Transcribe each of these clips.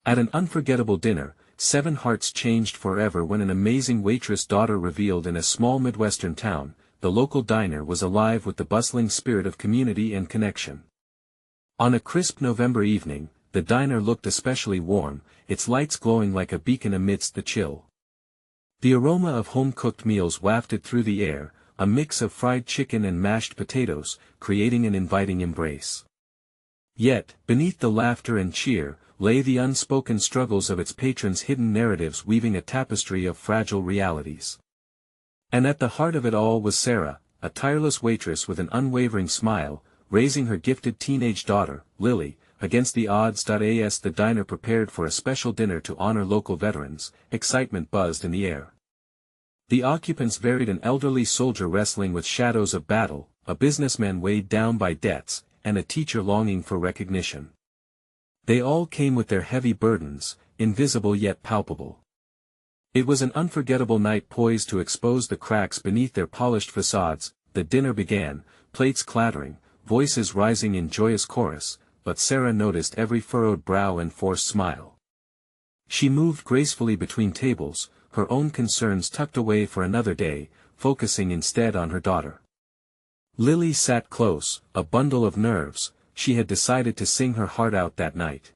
At an unforgettable dinner, 7 hearts changed forever when an amazing waitress daughter revealed in a small midwestern town. The local diner was alive with the bustling spirit of community and connection. On a crisp November evening, the diner looked especially warm, its lights glowing like a beacon amidst the chill. The aroma of home-cooked meals wafted through the air, a mix of fried chicken and mashed potatoes, creating an inviting embrace. Yet, beneath the laughter and cheer, lay the unspoken struggles of its patrons' hidden narratives weaving a tapestry of fragile realities. And at the heart of it all was Sara, a tireless waitress with an unwavering smile, raising her gifted teenage daughter, Lily, against the odds. As the diner prepared for a special dinner to honor local veterans, excitement buzzed in the air. The occupants varied: an elderly soldier wrestling with shadows of battle, a businessman weighed down by debts, and a teacher longing for recognition. They all came with their heavy burdens, invisible yet palpable. It was an unforgettable night poised to expose the cracks beneath their polished facades. The dinner began, plates clattering, voices rising in joyous chorus, but Sara noticed every furrowed brow and forced smile. She moved gracefully between tables, her own concerns tucked away for another day, focusing instead on her daughter. Lily sat close, a bundle of nerves. She had decided to sing her heart out that night.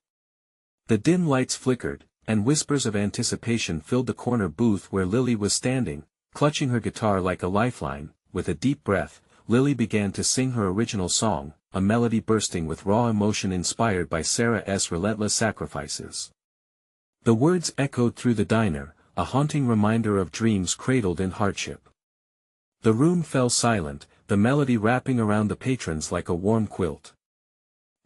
The dim lights flickered, and whispers of anticipation filled the corner booth where Lily was standing, clutching her guitar like a lifeline. With a deep breath, Lily began to sing her original song, a melody bursting with raw emotion inspired by Sara's relentless sacrifices. The words echoed through the diner, a haunting reminder of dreams cradled in hardship. The room fell silent, the melody wrapping around the patrons like a warm quilt.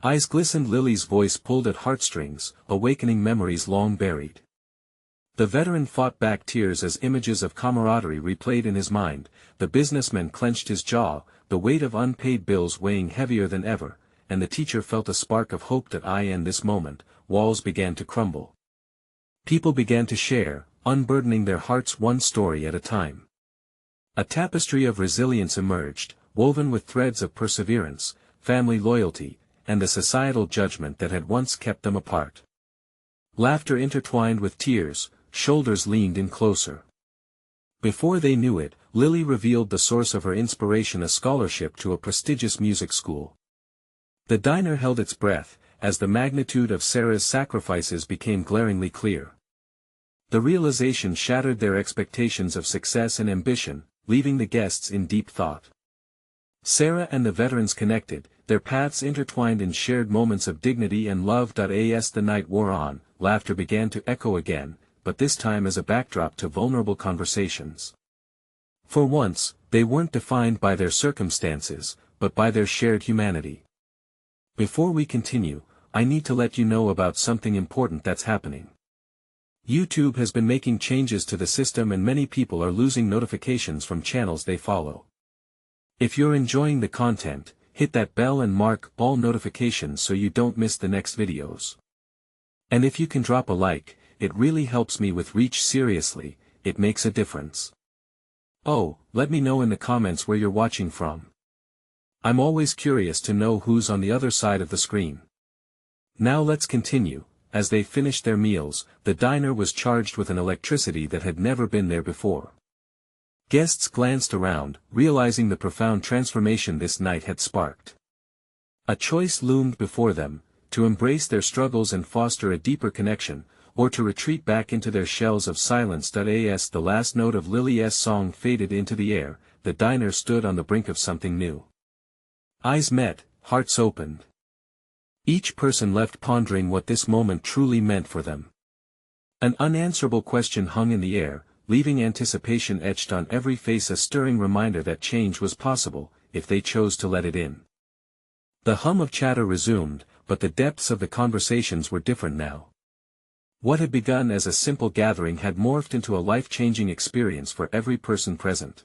Eyes glistened. Lily's voice pulled at heartstrings, awakening memories long buried. The veteran fought back tears as images of camaraderie replayed in his mind. The businessman clenched his jaw, the weight of unpaid bills weighing heavier than ever, and the teacher felt a spark of hope that in this moment, walls began to crumble. People began to share, unburdening their hearts one story at a time. A tapestry of resilience emerged, woven with threads of perseverance, family loyalty, and the societal judgment that had once kept them apart. Laughter intertwined with tears, shoulders leaned in closer. Before they knew it, Lily revealed the source of her inspiration: a scholarship to a prestigious music school. The diner held its breath, as the magnitude of Sara's sacrifices became glaringly clear. The realization shattered their expectations of success and ambition, leaving the guests in deep thought. Sara and the veterans connected, their paths intertwined in shared moments of dignity and love. As the night wore on, laughter began to echo again, but this time as a backdrop to vulnerable conversations. For once, they weren't defined by their circumstances, but by their shared humanity. Before we continue, I need to let you know about something important that's happening. YouTube has been making changes to the system and many people are losing notifications from channels they follow. If you're enjoying the content, hit that bell and mark all notifications so you don't miss the next videos. And if you can drop a like, it really helps me with reach. Seriously, it makes a difference. Oh, let me know in the comments where you're watching from. I'm always curious to know who's on the other side of the screen. Now let's continue. As they finished their meals, the diner was charged with an electricity that had never been there before. Guests glanced around, realizing the profound transformation this night had sparked. A choice loomed before them: to embrace their struggles and foster a deeper connection, or to retreat back into their shells of silence. As the last note of Lily's song faded into the air, the diner stood on the brink of something new. Eyes met, hearts opened. Each person left pondering what this moment truly meant for them. An unanswerable question hung in the air, leaving anticipation etched on every face, a stirring reminder that change was possible, if they chose to let it in. The hum of chatter resumed, but the depths of the conversations were different now. What had begun as a simple gathering had morphed into a life-changing experience for every person present.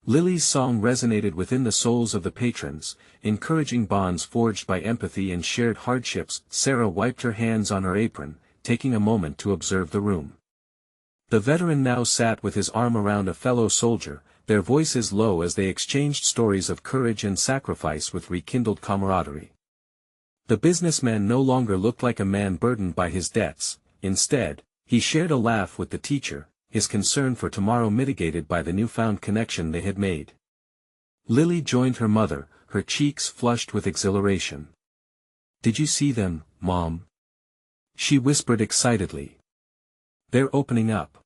Lily's song resonated within the souls of the patrons, encouraging bonds forged by empathy and shared hardships. Sara wiped her hands on her apron, taking a moment to observe the room. The veteran now sat with his arm around a fellow soldier, their voices low as they exchanged stories of courage and sacrifice with rekindled camaraderie. The businessman no longer looked like a man burdened by his debts. Instead, he shared a laugh with the teacher, his concern for tomorrow mitigated by the newfound connection they had made. Lily joined her mother, her cheeks flushed with exhilaration. "Did you see them, Mom?" she whispered excitedly. "They're opening up.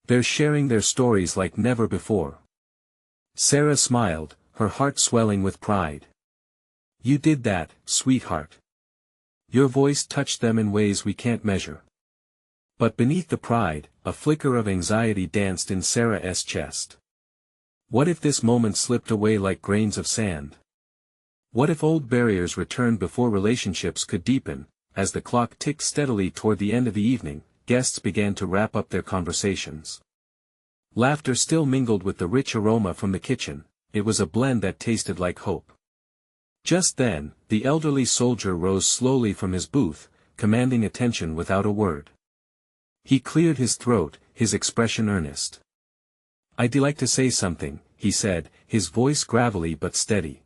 They're sharing their stories like never before." Sara smiled, her heart swelling with pride. "You did that, sweetheart. Your voice touched them in ways we can't measure." But beneath the pride, a flicker of anxiety danced in Sara's chest. What if this moment slipped away like grains of sand? What if old barriers returned before relationships could deepen? As the clock ticked steadily toward the end of the evening, guests began to wrap up their conversations. Laughter still mingled with the rich aroma from the kitchen. It was a blend that tasted like hope. Just then, the elderly soldier rose slowly from his booth, commanding attention without a word. He cleared his throat, his expression earnest. "I'd like to say something," he said, his voice gravelly but steady.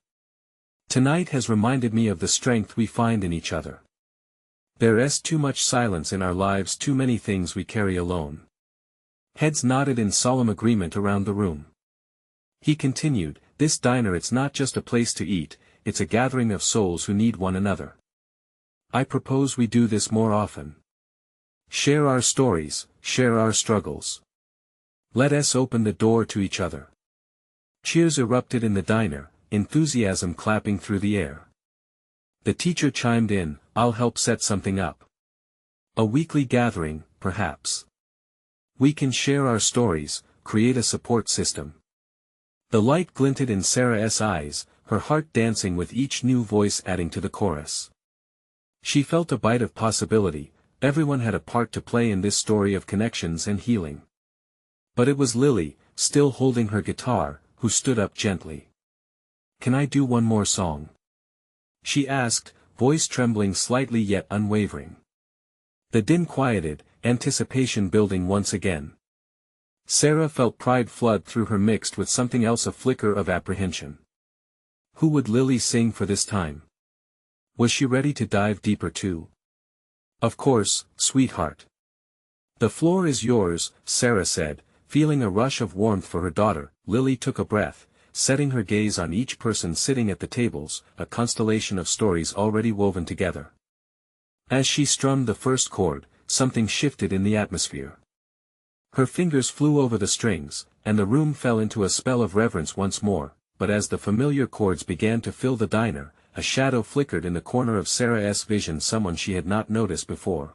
"Tonight has reminded me of the strength we find in each other. There's too much silence in our lives, too many things we carry alone." Heads nodded in solemn agreement around the room. He continued, "This diner, it's not just a place to eat, it's a gathering of souls who need one another. I propose we do this more often. Share our stories, share our struggles. Let us open the door to each other." Cheers erupted in the diner, enthusiasm clapping through the air. The teacher chimed in, "I'll help set something up. A weekly gathering, perhaps. We can share our stories, create a support system." The light glinted in Sara's eyes, her heart dancing with each new voice adding to the chorus. She felt a bite of possibility. Everyone had a part to play in this story of connections and healing. But it was Lily, still holding her guitar, who stood up gently. "Can I do one more song?" she asked, voice trembling slightly yet unwavering. The din quieted, anticipation building once again. Sara felt pride flood through her mixed with something else, a flicker of apprehension. Who would Lily sing for this time? Was she ready to dive deeper too? "Of course, sweetheart. The floor is yours," Sara said, feeling a rush of warmth for her daughter. Lily took a breath, setting her gaze on each person sitting at the tables, a constellation of stories already woven together. As she strummed the first chord, something shifted in the atmosphere. Her fingers flew over the strings, and the room fell into a spell of reverence once more, but as the familiar chords began to fill the diner, a shadow flickered in the corner of Sara's vision, someone she had not noticed before.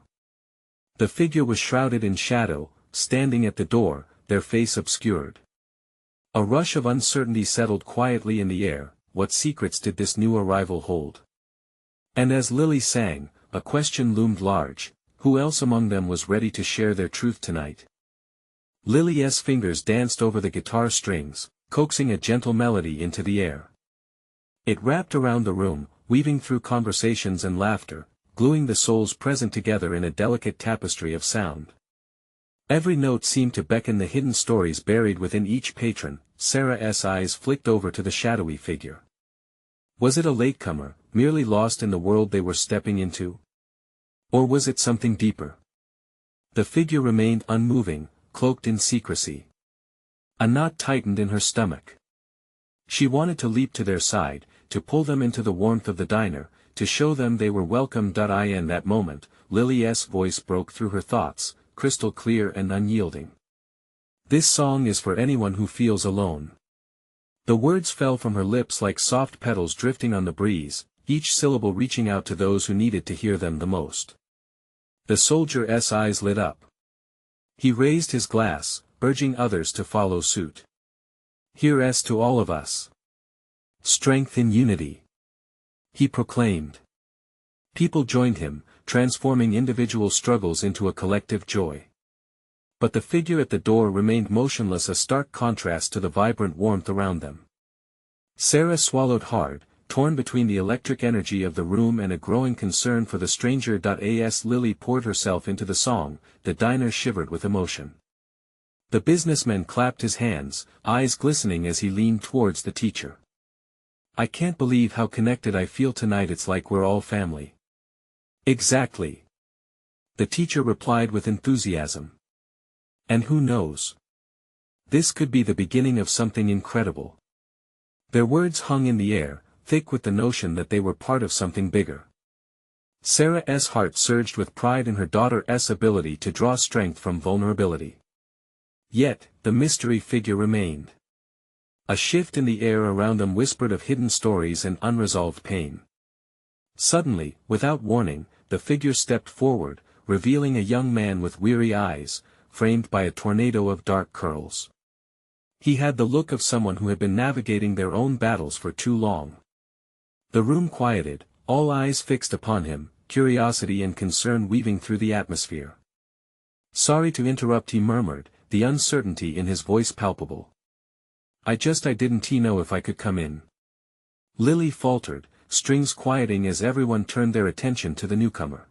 The figure was shrouded in shadow, standing at the door, their face obscured. A rush of uncertainty settled quietly in the air. What secrets did this new arrival hold? And as Lily sang, a question loomed large: who else among them was ready to share their truth tonight? Lily's fingers danced over the guitar strings, coaxing a gentle melody into the air. It wrapped around the room, weaving through conversations and laughter, gluing the souls present together in a delicate tapestry of sound. Every note seemed to beckon the hidden stories buried within each patron. Sara's eyes flicked over to the shadowy figure. Was it a latecomer, merely lost in the world they were stepping into? Or was it something deeper? The figure remained unmoving, cloaked in secrecy. A knot tightened in her stomach. She wanted to leap to their side, to pull them into the warmth of the diner, to show them they were welcome. In that moment, Lily's voice broke through her thoughts, crystal clear and unyielding. "This song is for anyone who feels alone." The words fell from her lips like soft petals drifting on the breeze, each syllable reaching out to those who needed to hear them the most. The soldier's eyes lit up. He raised his glass, urging others to follow suit. "Here's to all of us. Strength in unity," he proclaimed. People joined him, transforming individual struggles into a collective joy. But the figure at the door remained motionless, a stark contrast to the vibrant warmth around them. Sara swallowed hard, torn between the electric energy of the room and a growing concern for the stranger. As Lily poured herself into the song, the diner shivered with emotion. The businessman clapped his hands, eyes glistening as he leaned towards the teacher. I can't believe how connected I feel tonight. It's like we're all family. Exactly. The teacher replied with enthusiasm. And who knows? This could be the beginning of something incredible. Their words hung in the air, thick with the notion that they were part of something bigger. Sara's heart surged with pride in her daughter's ability to draw strength from vulnerability. Yet, the mystery figure remained. A shift in the air around them whispered of hidden stories and unresolved pain. Suddenly, without warning, the figure stepped forward, revealing a young man with weary eyes, framed by a tornado of dark curls. He had the look of someone who had been navigating their own battles for too long. The room quieted, all eyes fixed upon him, curiosity and concern weaving through the atmosphere. "Sorry to interrupt," he murmured, the uncertainty in his voice palpable. I didn't know if I could come in." Lily faltered, strings quieting as everyone turned their attention to the newcomer.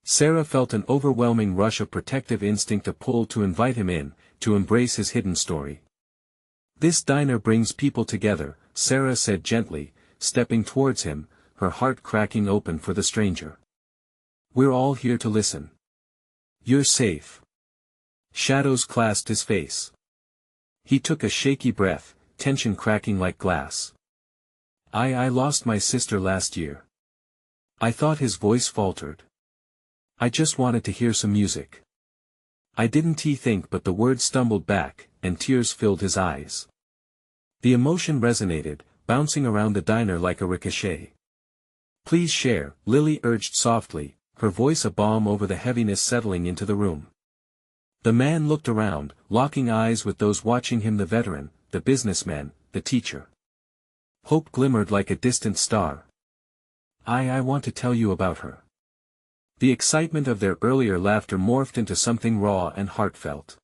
Sara felt an overwhelming rush of protective instinct, a pull to invite him in, to embrace his hidden story. "This diner brings people together," Sara said gently, stepping towards him, her heart cracking open for the stranger. "We're all here to listen. You're safe." Shadows clasped his face. He took a shaky breath, tension cracking like glass. I lost my sister last year." I thought his voice faltered. "I just wanted to hear some music." I didn't he think, but the words stumbled back, and tears filled his eyes. The emotion resonated, bouncing around the diner like a ricochet. "Please share," Lily urged softly, her voice a balm over the heaviness settling into the room. The man looked around, locking eyes with those watching him, the veteran, the businessman, the teacher. Hope glimmered like a distant star. I want to tell you about her." The excitement of their earlier laughter morphed into something raw and heartfelt.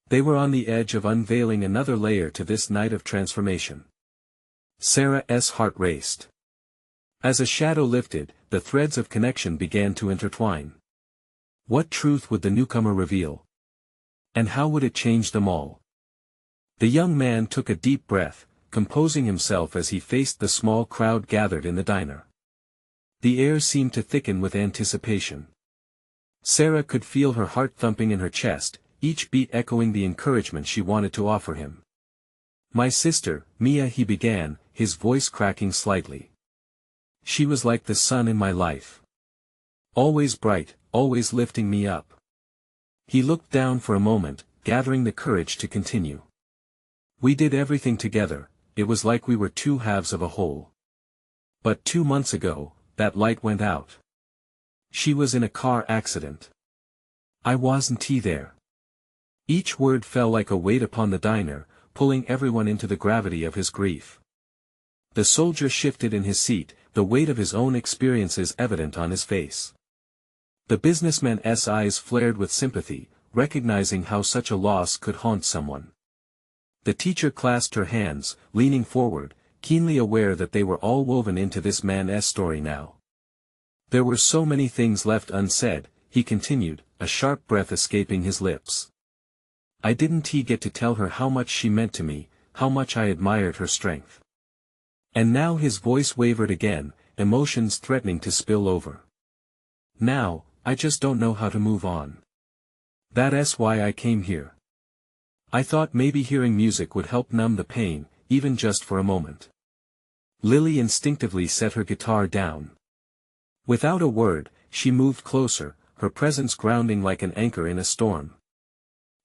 They were on the edge of unveiling another layer to this night of transformation. Sara's heart raced. As a shadow lifted, the threads of connection began to intertwine. What truth would the newcomer reveal? And how would it change them all? The young man took a deep breath, composing himself as he faced the small crowd gathered in the diner. The air seemed to thicken with anticipation. Sara could feel her heart thumping in her chest, each beat echoing the encouragement she wanted to offer him. "My sister, Mia," he began, his voice cracking slightly. "She was like the sun in my life. Always bright, always lifting me up." He looked down for a moment, gathering the courage to continue. "We did everything together, it was like we were two halves of a whole. But 2 months ago, that light went out. She was in a car accident. I wasn't there." Each word fell like a weight upon the diner, pulling everyone into the gravity of his grief. The soldier shifted in his seat, the weight of his own experiences evident on his face. The businessman's eyes flared with sympathy, recognizing how such a loss could haunt someone. The teacher clasped her hands, leaning forward, keenly aware that they were all woven into this man's story now. "There were so many things left unsaid," he continued, a sharp breath escaping his lips. "I didn't get to tell her how much she meant to me, how much I admired her strength." And now his voice wavered again, emotions threatening to spill over. "Now, I just don't know how to move on. That's why I came here. I thought maybe hearing music would help numb the pain, even just for a moment." Lily instinctively set her guitar down. Without a word, she moved closer, her presence grounding like an anchor in a storm.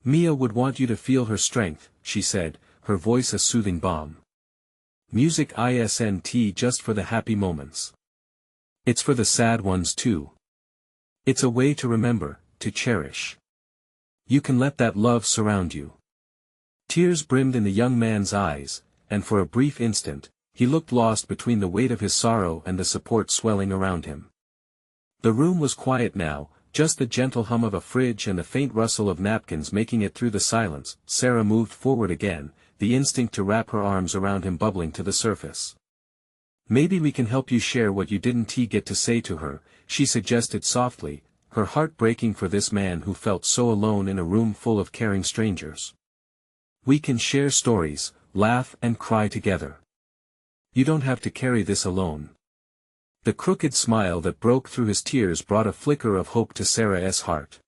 "Mia would want you to feel her strength," she said, her voice a soothing balm. "Music isn't just for the happy moments. It's for the sad ones too. It's a way to remember, to cherish. You can let that love surround you." Tears brimmed in the young man's eyes, and for a brief instant, he looked lost between the weight of his sorrow and the support swelling around him. The room was quiet now, just the gentle hum of a fridge and the faint rustle of napkins making it through the silence. Sara moved forward again, the instinct to wrap her arms around him bubbling to the surface. "Maybe we can help you share what you didn't get to say to her," she suggested softly, her heart breaking for this man who felt so alone in a room full of caring strangers. "We can share stories, laugh and cry together. You don't have to carry this alone. The crooked smile that broke through his tears brought a flicker of hope to Sarah's heart.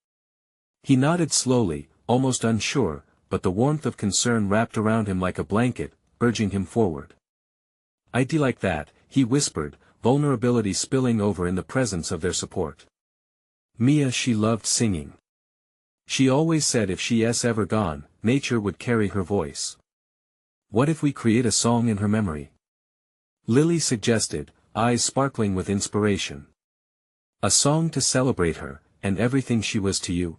He nodded slowly, almost unsure, but the warmth of concern wrapped around him like a blanket, urging him forward. "I'd be like that," he whispered, vulnerability spilling over in the presence of their support. Mia, she loved singing. She always said if she's ever gone, nature would carry her voice. "What if we create a song in her memory?" Lily suggested, eyes sparkling with inspiration. "A song to celebrate her, and everything she was to you."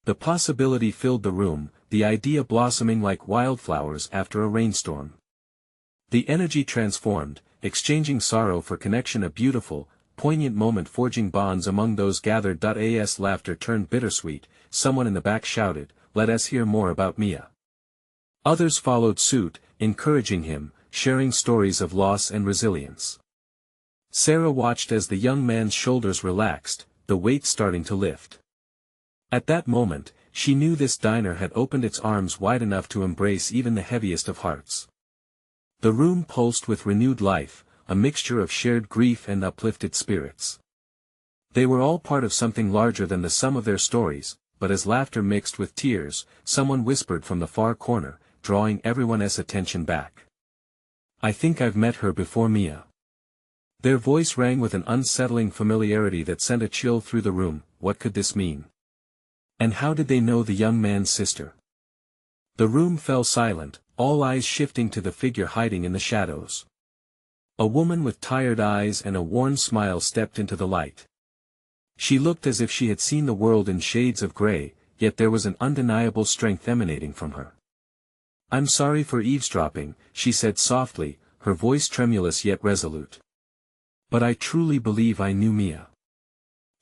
The possibility filled the room, the idea blossoming like wildflowers after a rainstorm. The energy transformed, exchanging sorrow for connection, a beautiful, poignant moment forging bonds among those gathered. As laughter turned bittersweet, someone in the back shouted, "Let us hear more about Mia." Others followed suit, encouraging him, sharing stories of loss and resilience. Sara watched as the young man's shoulders relaxed, the weight starting to lift. At that moment, she knew this diner had opened its arms wide enough to embrace even the heaviest of hearts. The room pulsed with renewed life, a mixture of shared grief and uplifted spirits. They were all part of something larger than the sum of their stories, but as laughter mixed with tears, someone whispered from the far corner, drawing everyone's attention back. "I think I've met her before, Mia." Their voice rang with an unsettling familiarity that sent a chill through the room. What could this mean? And how did they know the young man's sister? The room fell silent, all eyes shifting to the figure hiding in the shadows. A woman with tired eyes and a worn smile stepped into the light. She looked as if she had seen the world in shades of gray, yet there was an undeniable strength emanating from her. "I'm sorry for eavesdropping," she said softly, her voice tremulous yet resolute. "But I truly believe I knew Mia."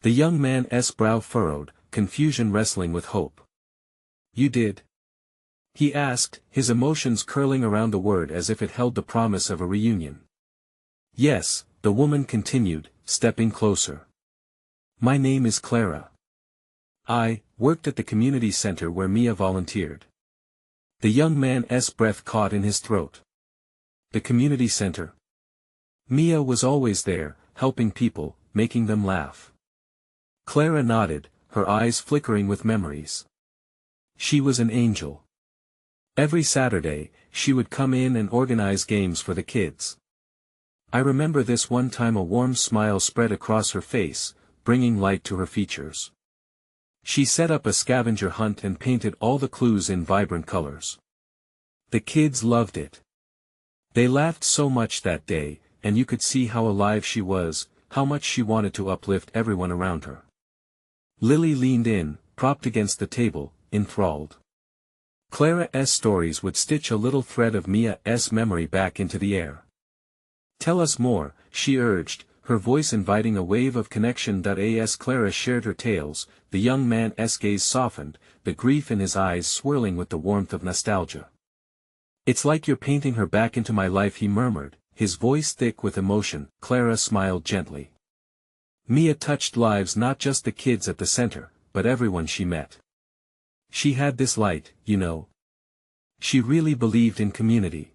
The young man's brow furrowed, confusion wrestling with hope. "You did?" he asked, his emotions curling around the word as if it held the promise of a reunion. "Yes," the woman continued, stepping closer. "My name is Clara. I worked at the community center where Mia volunteered." The young man's breath caught in his throat. The community center? Mia was always there, helping people, making them laugh. Clara nodded, her eyes flickering with memories. She was an angel. Every Saturday, she would come in and organize games for the kids. "I remember this one time," a warm smile spread across her face, bringing light to her features. "She set up a scavenger hunt and painted all the clues in vibrant colors. The kids loved it. They laughed so much that day, and you could see how alive she was, how much she wanted to uplift everyone around her." Lily leaned in, propped against the table, enthralled. Clara's stories would stitch a little thread of Mia's memory back into the air. "Tell us more," she urged, her voice inviting a wave of connection. As Clara shared her tales, the young man's gaze softened, the grief in his eyes swirling with the warmth of nostalgia. "It's like you're painting her back into my life," he murmured, his voice thick with emotion. Clara smiled gently. Mia touched lives, not just the kids at the center, but everyone she met. She had this light, you know. She really believed in community.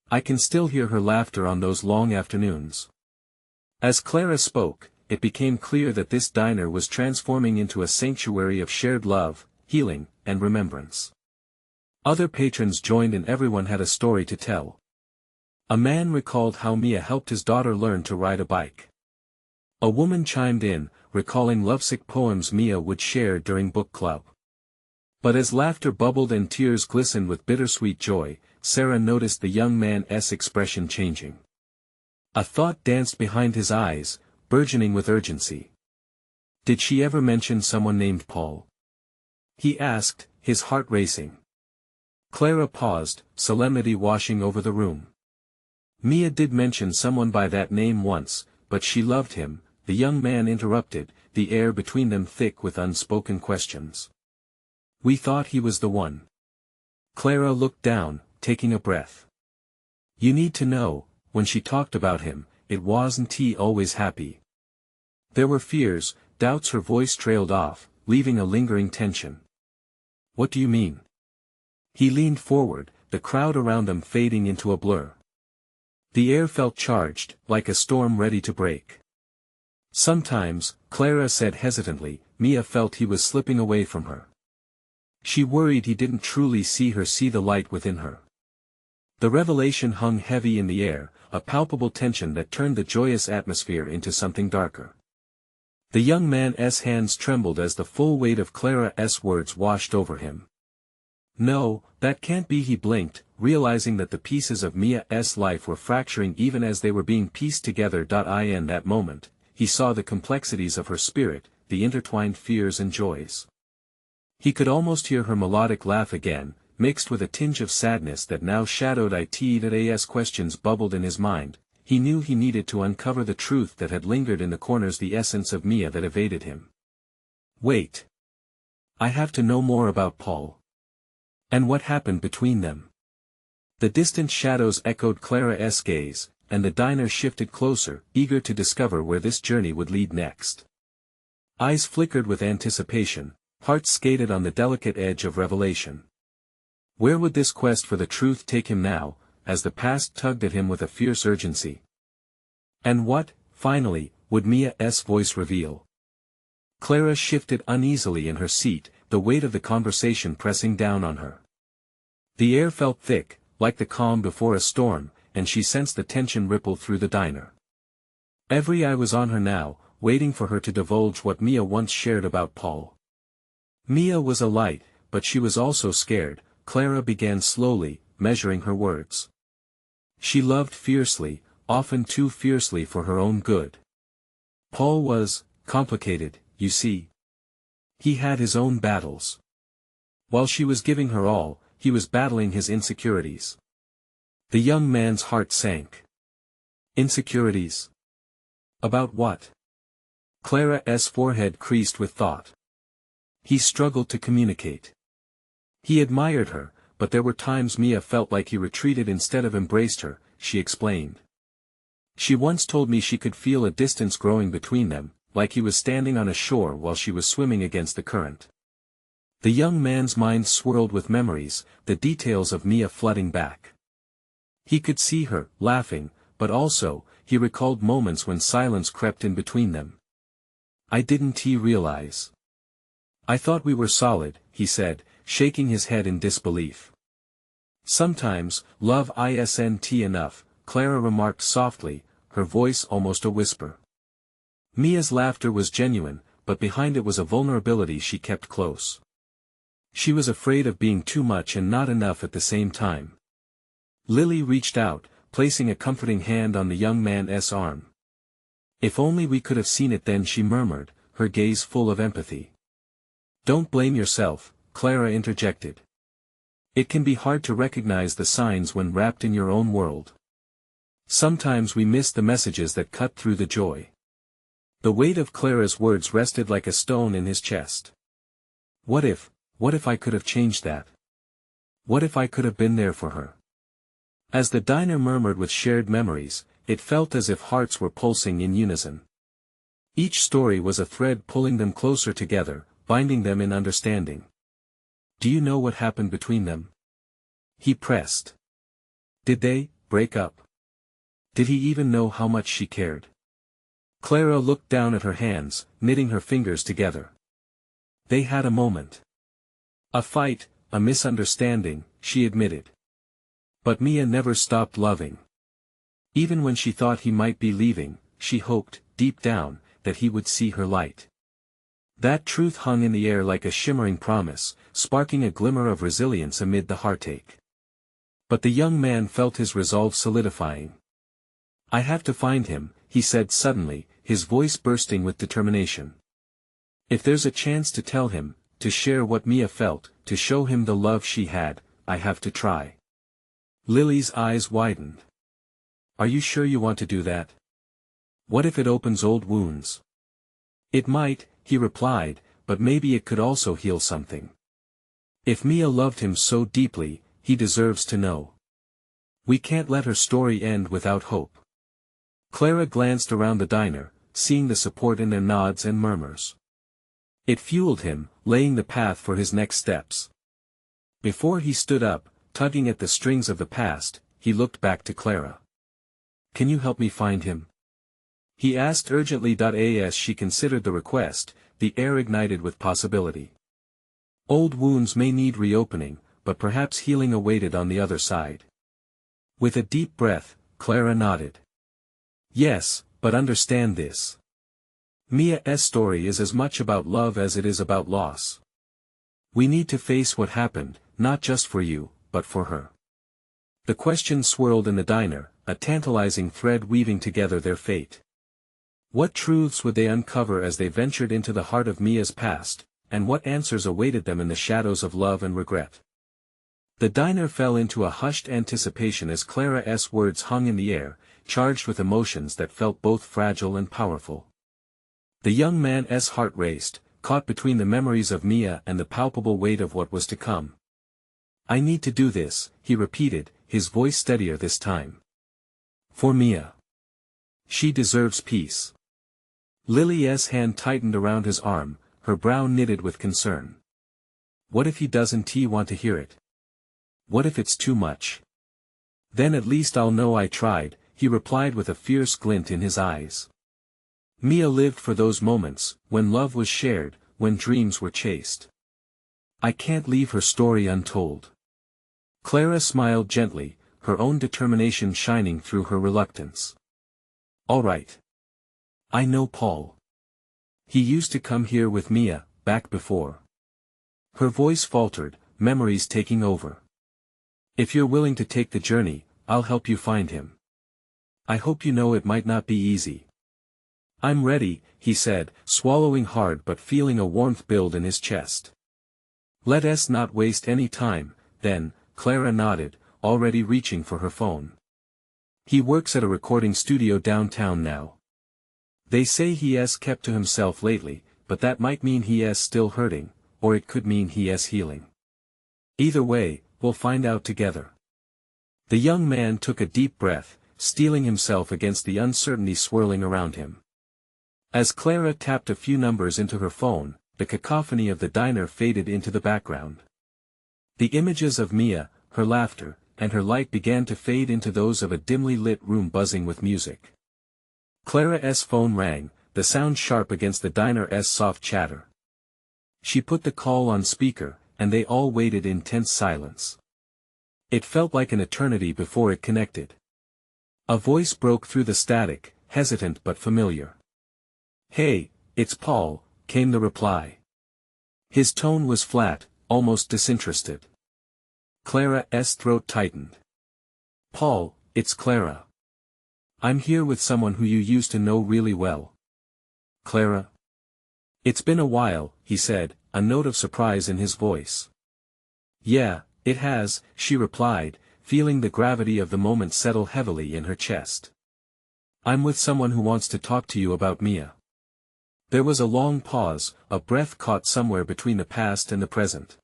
I can still hear her laughter on those long afternoons. As Clara spoke, it became clear that this diner was transforming into a sanctuary of shared love, healing, and remembrance. Other patrons joined and everyone had a story to tell. A man recalled how Mia helped his daughter learn to ride a bike. A woman chimed in, recalling lovesick poems Mia would share during book club. But as laughter bubbled and tears glistened with bittersweet joy, Sara noticed the young man's expression changing. A thought danced behind his eyes, burgeoning with urgency. "Did she ever mention someone named Paul?" he asked, his heart racing. Clara paused, solemnity washing over the room. "Mia did mention someone by that name once, but she loved him," the young man interrupted, the air between them thick with unspoken questions. "We thought he was the one." Clara looked down, taking a breath. "You need to know, when she talked about him, it wasn't he always happy. There were fears, doubts." Her voice trailed off, leaving a lingering tension. "What do you mean?" He leaned forward, the crowd around them fading into a blur. The air felt charged, like a storm ready to break. Sometimes, Clara said hesitantly, Mia felt he was slipping away from her. She worried he didn't truly see the light within her. The revelation hung heavy in the air, a palpable tension that turned the joyous atmosphere into something darker. The young man's hands trembled as the full weight of Clara's words washed over him. No, that can't be, he blinked, realizing that the pieces of Mia's life were fracturing even as they were being pieced together. In that moment, he saw the complexities of her spirit, the intertwined fears and joys. He could almost hear her melodic laugh again, mixed with a tinge of sadness that now shadowed it. As questions bubbled in his mind, he knew he needed to uncover the truth that had lingered in the corners, the essence of Mia that evaded him. Wait. I have to know more about Paul. And what happened between them? The distant shadows echoed Clara's gaze, and the diner shifted closer, eager to discover where this journey would lead next. Eyes flickered with anticipation, hearts skated on the delicate edge of revelation. Where would this quest for the truth take him now, as the past tugged at him with a fierce urgency? And what, finally, would Mia's voice reveal? Clara shifted uneasily in her seat, the weight of the conversation pressing down on her. The air felt thick, like the calm before a storm, and she sensed the tension ripple through the diner. Every eye was on her now, waiting for her to divulge what Mia once shared about Paul. Mia was alight, but she was also scared. Clara began slowly, measuring her words. She loved fiercely, often too fiercely for her own good. Paul was complicated, you see. He had his own battles. While she was giving her all, he was battling his insecurities. The young man's heart sank. Insecurities? About what? Clara's forehead creased with thought. He struggled to communicate. He admired her, but there were times Mia felt like he retreated instead of embraced her, she explained. She once told me she could feel a distance growing between them, like he was standing on a shore while she was swimming against the current. The young man's mind swirled with memories, the details of Mia flooding back. He could see her, laughing, but also, he recalled moments when silence crept in between them. Didn't he realize? I thought we were solid, he said, shaking his head in disbelief. Sometimes, love isn't enough, Clara remarked softly, her voice almost a whisper. Mia's laughter was genuine, but behind it was a vulnerability she kept close. She was afraid of being too much and not enough at the same time. Lily reached out, placing a comforting hand on the young man's arm. If only we could have seen it then, she murmured, her gaze full of empathy. Don't blame yourself, Clara interjected. It can be hard to recognize the signs when wrapped in your own world. Sometimes we miss the messages that cut through the joy. The weight of Clara's words rested like a stone in his chest. What if I could have changed that? What if I could have been there for her? As the diner murmured with shared memories, it felt as if hearts were pulsing in unison. Each story was a thread pulling them closer together, binding them in understanding. Do you know what happened between them? He pressed. Did they break up? Did he even know how much she cared? Clara looked down at her hands, knitting her fingers together. They had a moment. A fight, a misunderstanding, she admitted. But Mia never stopped loving. Even when she thought he might be leaving, she hoped, deep down, that he would see her light. That truth hung in the air like a shimmering promise, sparking a glimmer of resilience amid the heartache. But the young man felt his resolve solidifying. I have to find him, he said suddenly, his voice bursting with determination. If there's a chance to tell him, to share what Mia felt, to show him the love she had, I have to try. Lily's eyes widened. Are you sure you want to do that? What if it opens old wounds? It might, he replied, but maybe it could also heal something. If Mia loved him so deeply, he deserves to know. We can't let her story end without hope. Clara glanced around the diner, seeing the support in their nods and murmurs. It fueled him, laying the path for his next steps. Before he stood up, tugging at the strings of the past, he looked back to Clara. Can you help me find him? He asked urgently. As she considered the request, the air ignited with possibility. Old wounds may need reopening, but perhaps healing awaited on the other side. With a deep breath, Clara nodded. Yes, but understand this. Mia's story is as much about love as it is about loss. We need to face what happened, not just for you, but for her. The question swirled in the diner, a tantalizing thread weaving together their fate. What truths would they uncover as they ventured into the heart of Mia's past, and what answers awaited them in the shadows of love and regret? The diner fell into a hushed anticipation as Clara's words hung in the air, charged with emotions that felt both fragile and powerful. The young man's heart raced, caught between the memories of Mia and the palpable weight of what was to come. I need to do this, he repeated, his voice steadier this time. For Mia. She deserves peace. Lily's hand tightened around his arm, her brow knitted with concern. What if he doesn't want to hear it? What if it's too much? Then at least I'll know I tried, he replied with a fierce glint in his eyes. Mia lived for those moments, when love was shared, when dreams were chased. I can't leave her story untold. Clara smiled gently, her own determination shining through her reluctance. All right. I know Paul. He used to come here with Mia, back before. Her voice faltered, memories taking over. If you're willing to take the journey, I'll help you find him. I hope you know it might not be easy. I'm ready, he said, swallowing hard but feeling a warmth build in his chest. Let us not waste any time, then, Clara nodded, already reaching for her phone. He works at a recording studio downtown now. They say he has kept to himself lately, but that might mean he is still hurting, or it could mean he is healing. Either way, we'll find out together. The young man took a deep breath, steeling himself against the uncertainty swirling around him. As Clara tapped a few numbers into her phone, the cacophony of the diner faded into the background. The images of Mia, her laughter, and her light began to fade into those of a dimly lit room buzzing with music. Clara's phone rang, the sound sharp against the diner's soft chatter. She put the call on speaker, and they all waited in tense silence. It felt like an eternity before it connected. A voice broke through the static, hesitant but familiar. Hey, it's Paul, came the reply. His tone was flat, almost disinterested. Clara's throat tightened. Paul, it's Clara. I'm here with someone who you used to know really well. Clara? It's been a while, he said, a note of surprise in his voice. Yeah, it has, she replied, feeling the gravity of the moment settle heavily in her chest. I'm with someone who wants to talk to you about Mia. There was a long pause, a breath caught somewhere between the past and the present.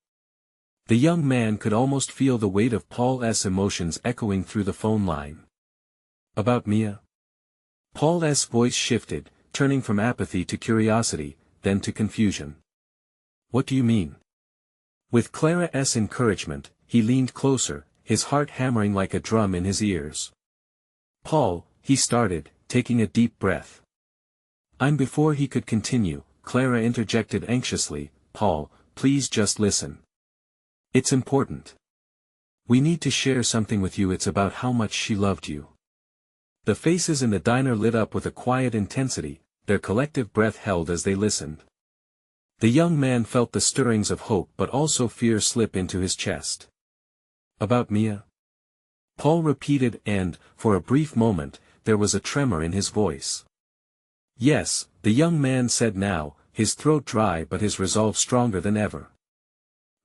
The young man could almost feel the weight of Paul's emotions echoing through the phone line. About Mia? Paul's voice shifted, turning from apathy to curiosity, then to confusion. What do you mean? With Clara's encouragement, he leaned closer, his heart hammering like a drum in his ears. Paul, he started, taking a deep breath. Before he could continue, Clara interjected anxiously, Paul, please just listen. It's important. We need to share something with you. It's about how much she loved you. The faces in the diner lit up with a quiet intensity, their collective breath held as they listened. The young man felt the stirrings of hope but also fear slip into his chest. About Mia? Paul repeated, and, for a brief moment, there was a tremor in his voice. Yes, the young man said now, his throat dry but his resolve stronger than ever.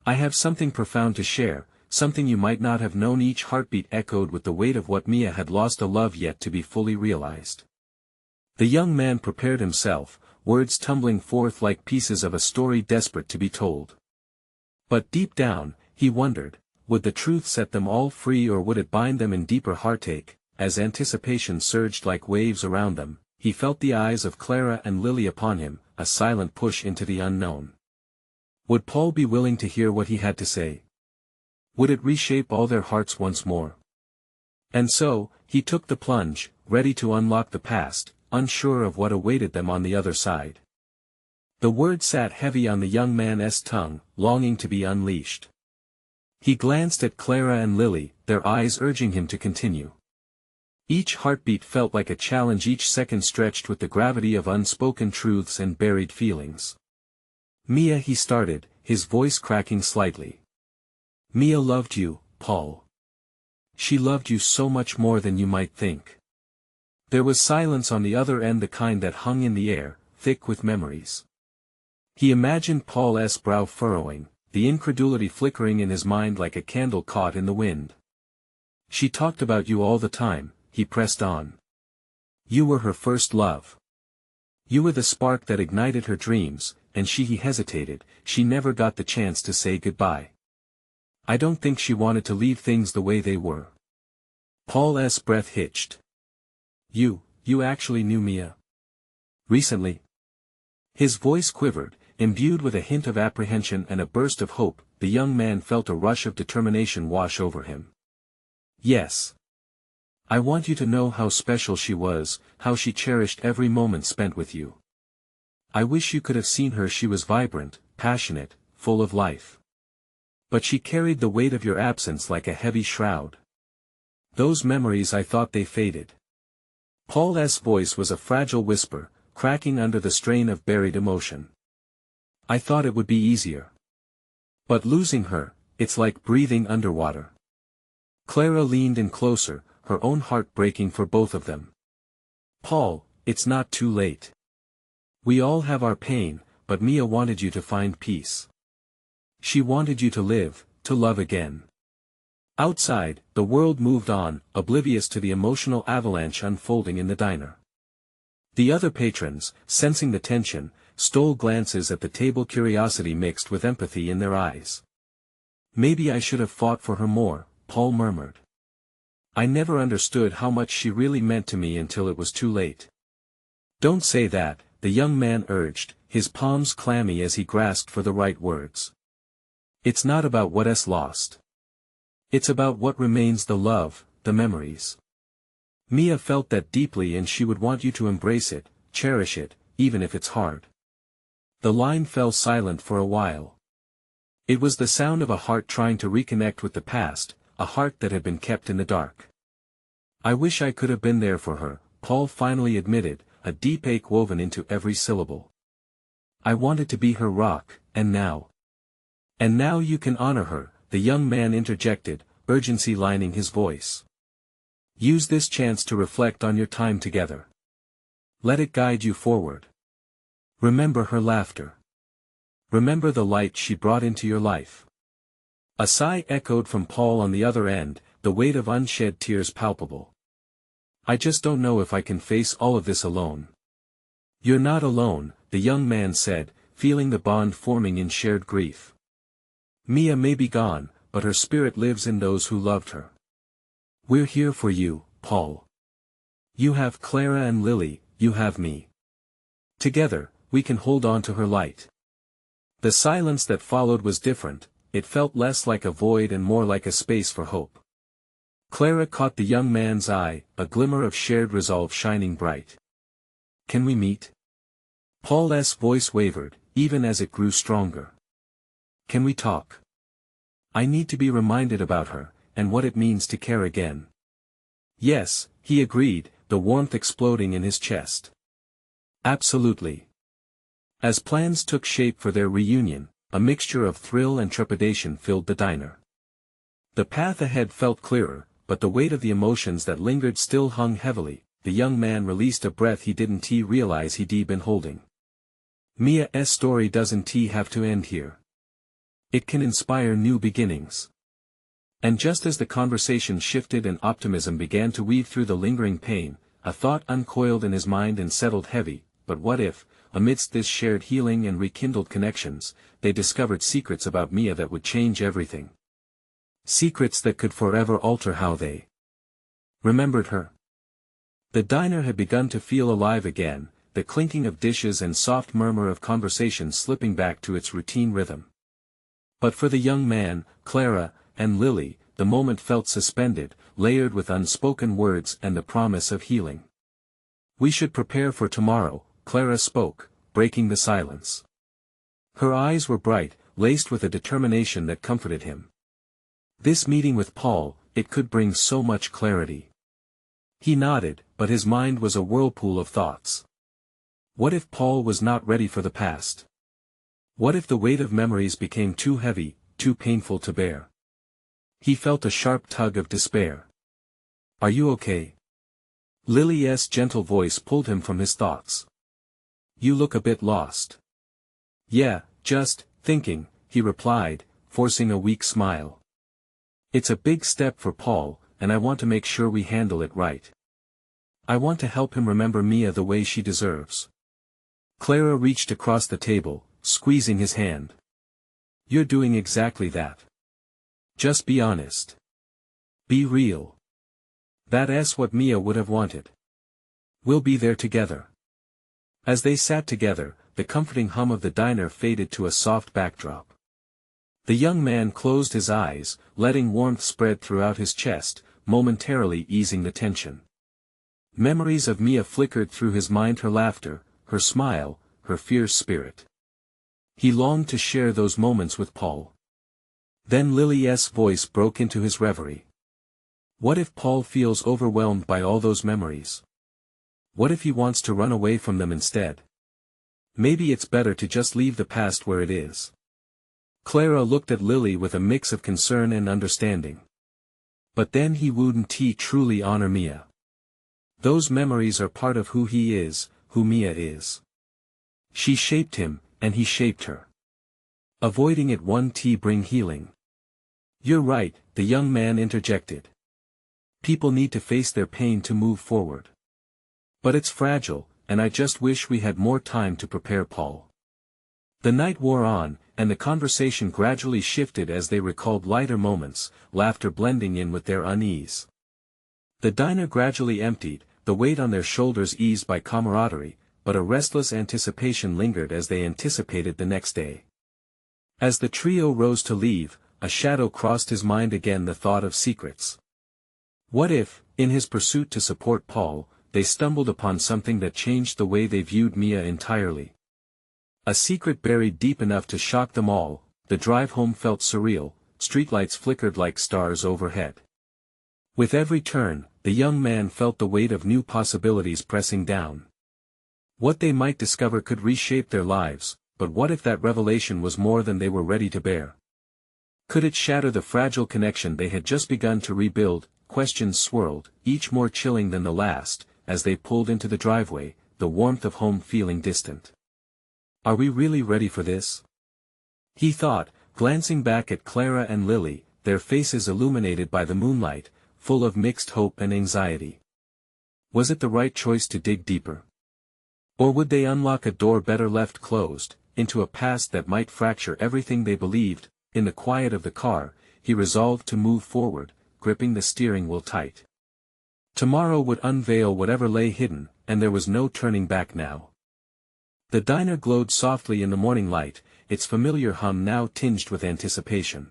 I have something profound to share, something you might not have known. Each heartbeat echoed with the weight of what Mia had lost, a love yet to be fully realized. The young man prepared himself, words tumbling forth like pieces of a story desperate to be told. But deep down, he wondered, would the truth set them all free or would it bind them in deeper heartache? As anticipation surged like waves around them, he felt the eyes of Clara and Lily upon him, a silent push into the unknown. Would Paul be willing to hear what he had to say? Would it reshape all their hearts once more? And so, he took the plunge, ready to unlock the past, unsure of what awaited them on the other side. The word sat heavy on the young man's tongue, longing to be unleashed. He glanced at Clara and Lily, their eyes urging him to continue. Each heartbeat felt like a challenge, each second stretched with the gravity of unspoken truths and buried feelings. "Mia," he started, his voice cracking slightly. "Mia loved you, Paul. She loved you so much more than you might think." There was silence on the other end, the kind that hung in the air, thick with memories. He imagined Paul's brow furrowing, the incredulity flickering in his mind like a candle caught in the wind. "She talked about you all the time," he pressed on. "You were her first love. You were the spark that ignited her dreams, and he hesitated, she never got the chance to say goodbye. I don't think she wanted to leave things the way they were." Paul's breath hitched. You actually knew Mia? Recently?" His voice quivered, imbued with a hint of apprehension and a burst of hope. The young man felt a rush of determination wash over him. "Yes. I want you to know how special she was, how she cherished every moment spent with you. I wish you could have seen her. She was vibrant, passionate, full of life. But she carried the weight of your absence like a heavy shroud. Those memories, I thought they faded." Paul's voice was a fragile whisper, cracking under the strain of buried emotion. "I thought it would be easier. But losing her, it's like breathing underwater." Clara leaned in closer, her own heart breaking for both of them. "Paul, it's not too late. We all have our pain, but Mia wanted you to find peace. She wanted you to live, to love again." Outside, the world moved on, oblivious to the emotional avalanche unfolding in the diner. The other patrons, sensing the tension, stole glances at the table, curiosity mixed with empathy in their eyes. "Maybe I should have fought for her more," Paul murmured. "I never understood how much she really meant to me until it was too late." "Don't say that," the young man urged, his palms clammy as he grasped for the right words. "It's not about what's lost. It's about what remains, the love, the memories. Mia felt that deeply, and she would want you to embrace it, cherish it, even if it's hard." The line fell silent for a while. It was the sound of a heart trying to reconnect with the past, a heart that had been kept in the dark. "I wish I could have been there for her," Paul finally admitted, a deep ache woven into every syllable. "I wanted to be her rock, and now—" "And now you can honor her," the young man interjected, urgency lining his voice. "Use this chance to reflect on your time together. Let it guide you forward. Remember her laughter. Remember the light she brought into your life." A sigh echoed from Paul on the other end, the weight of unshed tears palpable. "I just don't know if I can face all of this alone." "You're not alone," the young man said, feeling the bond forming in shared grief. "Mia may be gone, but her spirit lives in those who loved her. We're here for you, Paul. You have Clara and Lily, you have me. Together, we can hold on to her light." The silence that followed was different, it felt less like a void and more like a space for hope. Clara caught the young man's eye, a glimmer of shared resolve shining bright. "Can we meet?" Paul's voice wavered, even as it grew stronger. "Can we talk? I need to be reminded about her, and what it means to care again." "Yes," he agreed, the warmth exploding in his chest. "Absolutely." As plans took shape for their reunion, a mixture of thrill and trepidation filled the diner. The path ahead felt clearer, but the weight of the emotions that lingered still hung heavily. The young man released a breath he didn't realize he'd been holding. Mia's story doesn't have to end here. It can inspire new beginnings. And just as the conversation shifted and optimism began to weave through the lingering pain, a thought uncoiled in his mind and settled heavy. But what if, amidst this shared healing and rekindled connections, they discovered secrets about Mia that would change everything? Secrets that could forever alter how they remembered her. The diner had begun to feel alive again, the clinking of dishes and soft murmur of conversation slipping back to its routine rhythm. But for the young man, Clara, and Lily, the moment felt suspended, layered with unspoken words and the promise of healing. "We should prepare for tomorrow," Clara spoke, breaking the silence. Her eyes were bright, laced with a determination that comforted him. This meeting with Paul, it could bring so much clarity. He nodded, but his mind was a whirlpool of thoughts. What if Paul was not ready for the past? What if the weight of memories became too heavy, too painful to bear? He felt a sharp tug of despair. "Are you okay?" Lily's gentle voice pulled him from his thoughts. "You look a bit lost." "Yeah, just thinking," he replied, forcing a weak smile. "It's a big step for Paul, and I want to make sure we handle it right. I want to help him remember Mia the way she deserves." Clara reached across the table, squeezing his hand. "You're doing exactly that. Just be honest. Be real. That's what Mia would have wanted. We'll be there together." As they sat together, the comforting hum of the diner faded to a soft backdrop. The young man closed his eyes, letting warmth spread throughout his chest, momentarily easing the tension. Memories of Mia flickered through his mind, her laughter, her smile, her fierce spirit. He longed to share those moments with Paul. Then Lily's voice broke into his reverie. What if Paul feels overwhelmed by all those memories? What if he wants to run away from them instead? Maybe it's better to just leave the past where it is. Clara looked at Lily with a mix of concern and understanding. But then he wouldn't truly honor Mia. Those memories are part of who he is, who Mia is. She shaped him, and he shaped her. Avoiding it won't bring healing. "You're right," the young man interjected. "People need to face their pain to move forward. But it's fragile, and I just wish we had more time to prepare Paul." The night wore on, and the conversation gradually shifted as they recalled lighter moments, laughter blending in with their unease. The diner gradually emptied, the weight on their shoulders eased by camaraderie, but a restless anticipation lingered as they anticipated the next day. As the trio rose to leave, a shadow crossed his mind again, the thought of secrets. What if, in his pursuit to support Paul, they stumbled upon something that changed the way they viewed Mia entirely? A secret buried deep enough to shock them all. The drive home felt surreal, streetlights flickered like stars overhead. With every turn, the young man felt the weight of new possibilities pressing down. What they might discover could reshape their lives, but what if that revelation was more than they were ready to bear? Could it shatter the fragile connection they had just begun to rebuild? Questions swirled, each more chilling than the last, as they pulled into the driveway, the warmth of home feeling distant. "Are we really ready for this?" he thought, glancing back at Clara and Lily, their faces illuminated by the moonlight, full of mixed hope and anxiety. Was it the right choice to dig deeper? Or would they unlock a door better left closed, into a past that might fracture everything they believed? In the quiet of the car, he resolved to move forward, gripping the steering wheel tight. Tomorrow would unveil whatever lay hidden, and there was no turning back now. The diner glowed softly in the morning light, its familiar hum now tinged with anticipation.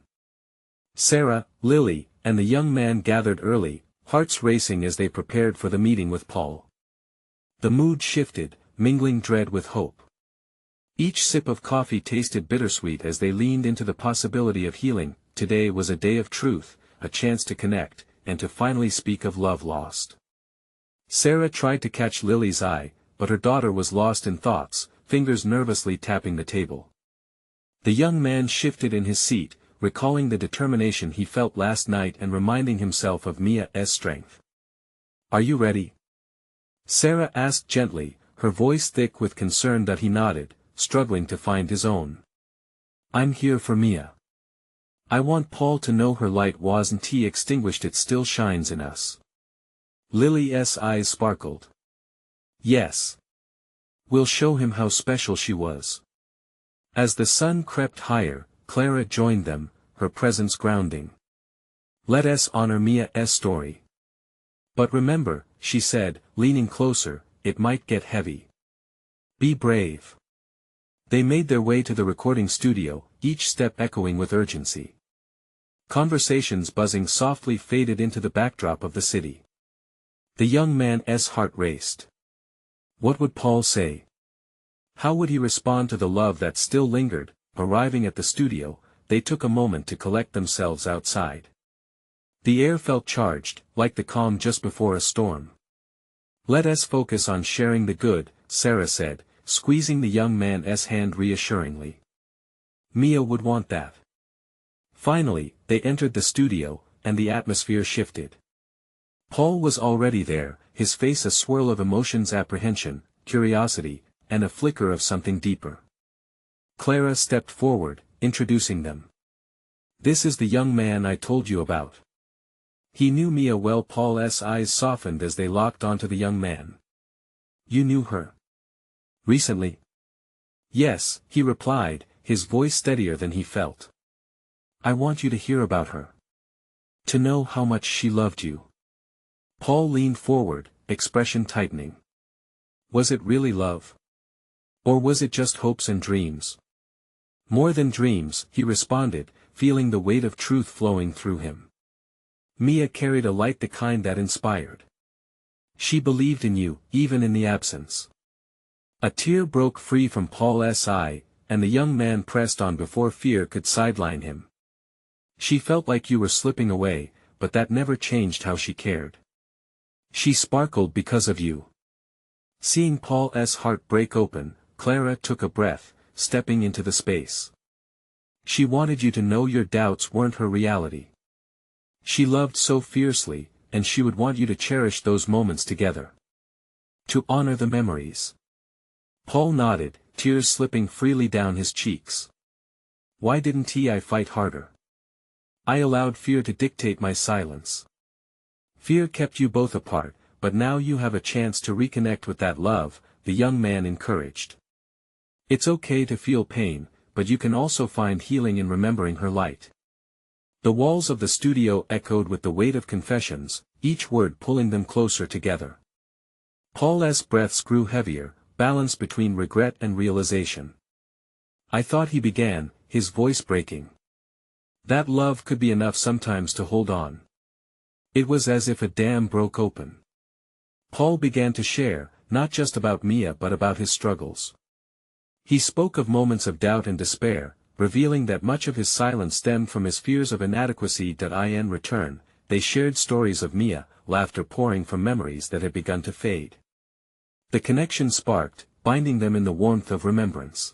Sara, Lily, and the young man gathered early, hearts racing as they prepared for the meeting with Paul. The mood shifted, mingling dread with hope. Each sip of coffee tasted bittersweet as they leaned into the possibility of healing. Today was a day of truth, a chance to connect, and to finally speak of love lost. Sara tried to catch Lily's eye, but her daughter was lost in thoughts, fingers nervously tapping the table. The young man shifted in his seat, recalling the determination he felt last night and reminding himself of Mia's strength. "Are you ready?" Sara asked gently, her voice thick with concern that he nodded, struggling to find his own. "I'm here for Mia. I want Paul to know her light wasn't extinguished, it still shines in us." Lily's eyes sparkled. "Yes. We'll show him how special she was." As the sun crept higher, Clara joined them, her presence grounding. "Let us honor Mia's story. But remember," she said, leaning closer, "it might get heavy. Be brave." They made their way to the recording studio, each step echoing with urgency. Conversations buzzing softly faded into the backdrop of the city. The young man's heart raced. What would Paul say? How would he respond to the love that still lingered? Arriving at the studio, they took a moment to collect themselves outside. The air felt charged, like the calm just before a storm. Let us focus on sharing the good, Sara said, squeezing the young man's hand reassuringly. Mia would want that. Finally, they entered the studio, and the atmosphere shifted. Paul was already there, his face a swirl of emotions: apprehension, curiosity, and a flicker of something deeper. Clara stepped forward, introducing them. This is the young man I told you about. He knew Mia well. Paul's eyes softened as they locked onto the young man. You knew her? Recently? Yes, he replied, his voice steadier than he felt. I want you to hear about her. To know how much she loved you. Paul leaned forward, expression tightening. Was it really love? Or was it just hopes and dreams? More than dreams, he responded, feeling the weight of truth flowing through him. Mia carried a light, the kind that inspired. She believed in you, even in the absence. A tear broke free from Paul's eye, and the young man pressed on before fear could sideline him. She felt like you were slipping away, but that never changed how she cared. She sparkled because of you. Seeing Paul's heart break open, Clara took a breath, stepping into the space. She wanted you to know your doubts weren't her reality. She loved so fiercely, and she would want you to cherish those moments together. To honor the memories. Paul nodded, tears slipping freely down his cheeks. Why didn't I fight harder? I allowed fear to dictate my silence. Fear kept you both apart, but now you have a chance to reconnect with that love, the young man encouraged. It's okay to feel pain, but you can also find healing in remembering her light. The walls of the studio echoed with the weight of confessions, each word pulling them closer together. Paul's breaths grew heavier, balanced between regret and realization. I thought, he began, his voice breaking. That love could be enough sometimes to hold on. It was as if a dam broke open. Paul began to share, not just about Mia but about his struggles. He spoke of moments of doubt and despair, revealing that much of his silence stemmed from his fears of inadequacy. In return, they shared stories of Mia, laughter pouring from memories that had begun to fade. The connection sparked, binding them in the warmth of remembrance.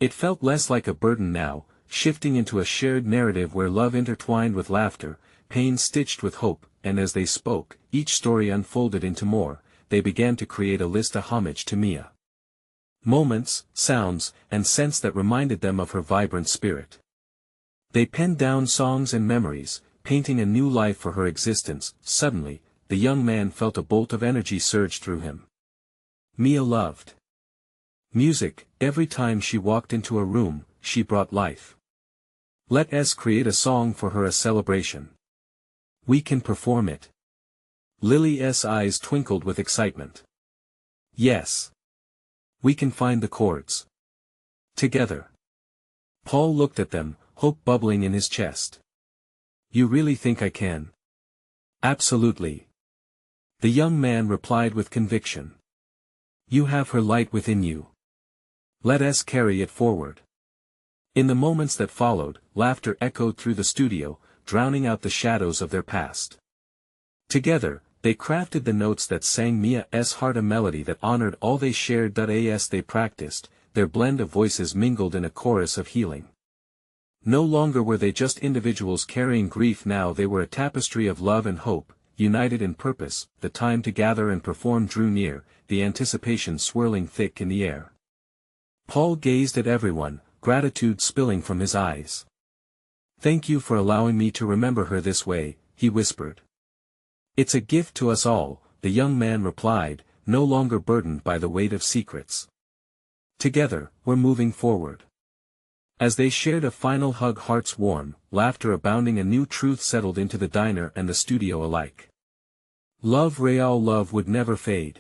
It felt less like a burden now, shifting into a shared narrative where love intertwined with laughter, pain stitched with hope, and as they spoke, each story unfolded into more. They began to create a list, a homage to Mia. Moments, sounds, and scents that reminded them of her vibrant spirit. They penned down songs and memories, painting a new life for her existence. Suddenly, the young man felt a bolt of energy surge through him. Mia loved music. Every time she walked into a room, she brought life. Let us create a song for her, a celebration. We can perform it. Lily's eyes twinkled with excitement. Yes. We can find the chords. Together. Paul looked at them, hope bubbling in his chest. You really think I can? Absolutely. The young man replied with conviction. You have her light within you. Let us carry it forward. In the moments that followed, laughter echoed through the studio, drowning out the shadows of their past. Together, they crafted the notes that sang Mia's heart, a melody that honored all they shared. As they practiced, their blend of voices mingled in a chorus of healing. No longer were they just individuals carrying grief, now they were a tapestry of love and hope, united in purpose. The time to gather and perform drew near, the anticipation swirling thick in the air. Paul gazed at everyone, gratitude spilling from his eyes. Thank you for allowing me to remember her this way, he whispered. It's a gift to us all, the young man replied, no longer burdened by the weight of secrets. Together, we're moving forward. As they shared a final hug, hearts warm, laughter abounding, a new truth settled into the diner and the studio alike. Love, real love, would never fade.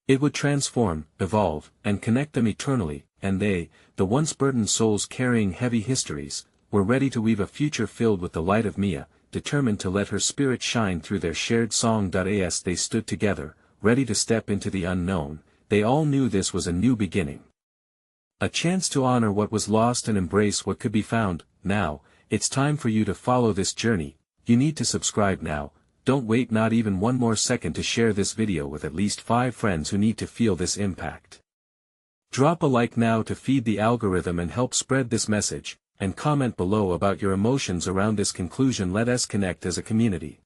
It would transform, evolve, and connect them eternally, and they, the once burdened souls carrying heavy histories, were were ready to weave a future filled with the light of Mia, determined to let her spirit shine through their shared song. As they stood together, ready to step into the unknown, they all knew this was a new beginning. A chance to honor what was lost and embrace what could be found. Now, it's time for you to follow this journey. You need to subscribe now. Don't wait not even one more second to share this video with at least 5 friends who need to feel this impact. Drop a like now to feed the algorithm and help spread this message, and comment below about your emotions around this conclusion. Let us connect as a community.